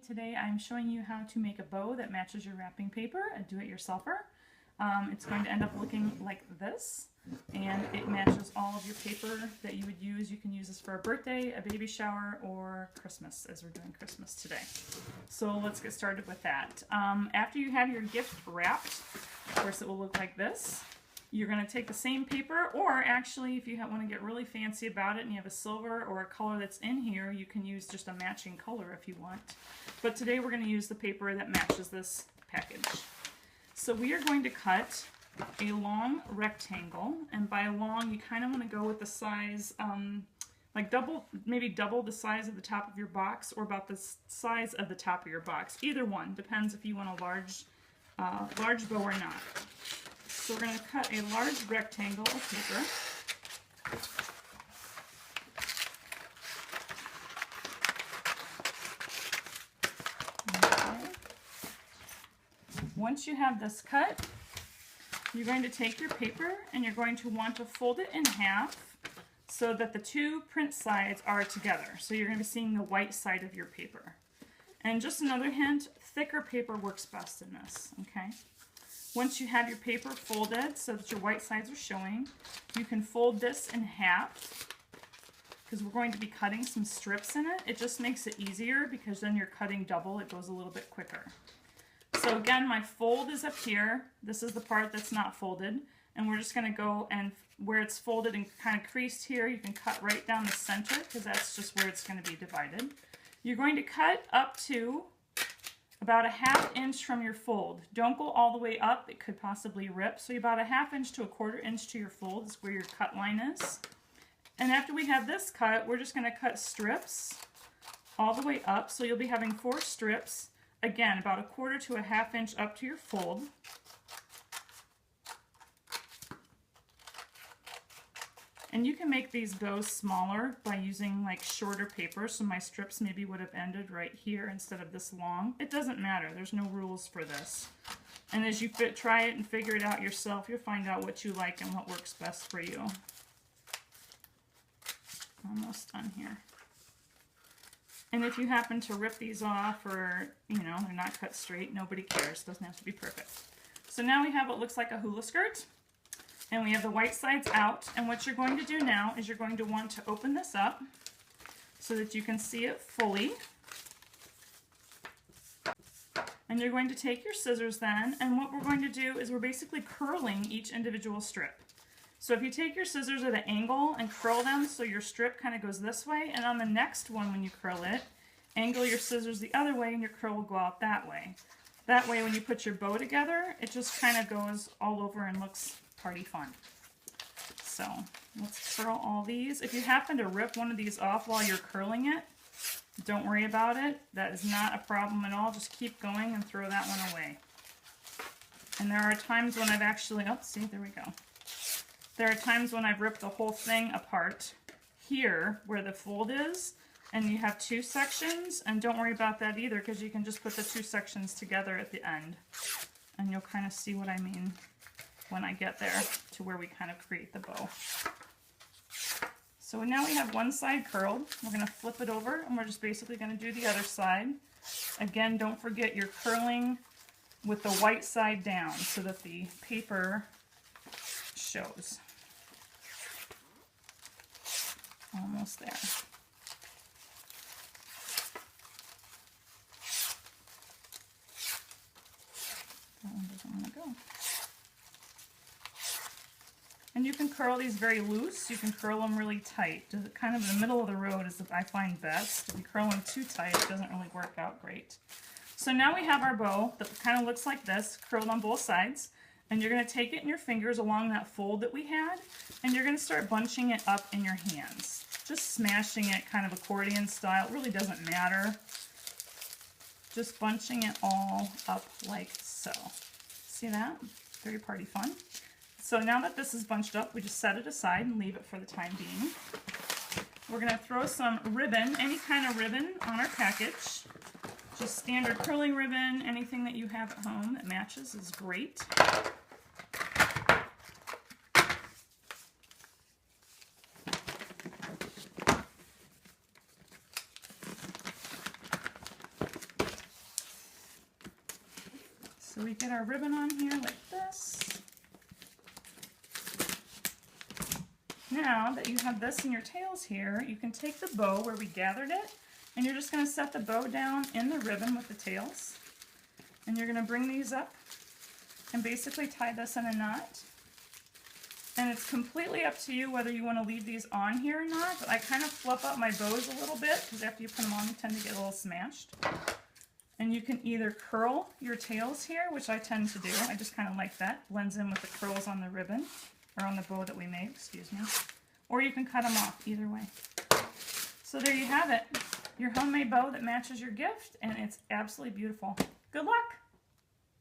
Today I'm showing you how to make a bow that matches your wrapping paper, a do-it-yourselfer. It's going to end up looking like this, and it matches all of your paper that you would use. You can use this for a birthday, a baby shower, or Christmas, as we're doing Christmas today. So let's get started with that. After you have your gift wrapped, of course it will look like this. You're going to take the same paper, or actually if you want to get really fancy about it and you have a silver or a color that's in here, you can use just a matching color if you want. But today we're going to use the paper that matches this package. So we are going to cut a long rectangle, and by long you kind of want to go with the size, like maybe double the size of the top of your box, or about the size of the top of your box. Either one, depends if you want a large bow or not. So we're going to cut a large rectangle of paper. Okay. Once you have this cut, you're going to take your paper and you're going to want to fold it in half so that the two print sides are together. So you're going to be seeing the white side of your paper. And just another hint, thicker paper works best in this, okay? Once you have your paper folded so that your white sides are showing, you can fold this in half because we're going to be cutting some strips in it. It just makes it easier because then you're cutting double. It goes a little bit quicker. So again, my fold is up here. This is the part that's not folded. And we're just going to go and where it's folded and kind of creased here, you can cut right down the center because that's just where it's going to be divided. You're going to cut up to about a ½ inch from your fold. Don't go all the way up, it could possibly rip. So about a ½ inch to a ¼ inch to your fold is where your cut line is. And after we have this cut, we're just gonna cut strips all the way up. So you'll be having 4 strips, again, about a ¼ to a ½ inch up to your fold. And you can make these bows smaller by using like shorter paper, so my strips maybe would have ended right here instead of this long. It doesn't matter, there's no rules for this. And as you try it and figure it out yourself, you'll find out what you like and what works best for you. Almost done here. And if you happen to rip these off or, you know, they're not cut straight, nobody cares, doesn't have to be perfect. So now we have what looks like a hula skirt. And we have the white sides out, and what you're going to do now is you're going to want to open this up so that you can see it fully. And you're going to take your scissors then, and what we're going to do is we're basically curling each individual strip. So if you take your scissors at an angle and curl them so your strip kind of goes this way, and on the next one when you curl it, angle your scissors the other way and your curl will go out that way. That way when you put your bow together, it just kind of goes all over and looks party fun. So let's curl all these. If you happen to rip one of these off while you're curling it, don't worry about it. That is not a problem at all. Just keep going and throw that one away. And there are times when I've actually, oh, see, there we go. There are times when I've ripped the whole thing apart here where the fold is, and you have 2 sections, and don't worry about that either because you can just put the 2 sections together at the end, and you'll kind of see what I mean when I get there to where we kind of create the bow. So now we have one side curled. We're going to flip it over and we're just basically going to do the other side. Again, don't forget you're curling with the white side down so that the paper shows. Almost there. That one doesn't want to go. And you can curl these very loose, you can curl them really tight. Kind of the middle of the road is what I find best. If you curl them too tight, it doesn't really work out great. So now we have our bow that kind of looks like this, curled on both sides. And you're going to take it in your fingers along that fold that we had, and you're going to start bunching it up in your hands. Just smashing it kind of accordion style. It really doesn't matter. Just bunching it all up like so. See that? Very party fun. So now that this is bunched up, we just set it aside and leave it for the time being. We're going to throw some ribbon, any kind of ribbon, on our package. Just standard curling ribbon, anything that you have at home that matches is great. So we get our ribbon on here like this. Now that you have this in your tails here, you can take the bow where we gathered it, and you're just going to set the bow down in the ribbon with the tails. And you're going to bring these up and basically tie this in a knot. And it's completely up to you whether you want to leave these on here or not, but I kind of fluff up my bows a little bit because after you put them on, they tend to get a little smashed. And you can either curl your tails here, which I tend to do. I just kind of like that. Blends in with the curls on the ribbon, or on the bow that we made, excuse me. Or you can cut them off, either way. So there you have it. Your homemade bow that matches your gift, and it's absolutely beautiful. Good luck!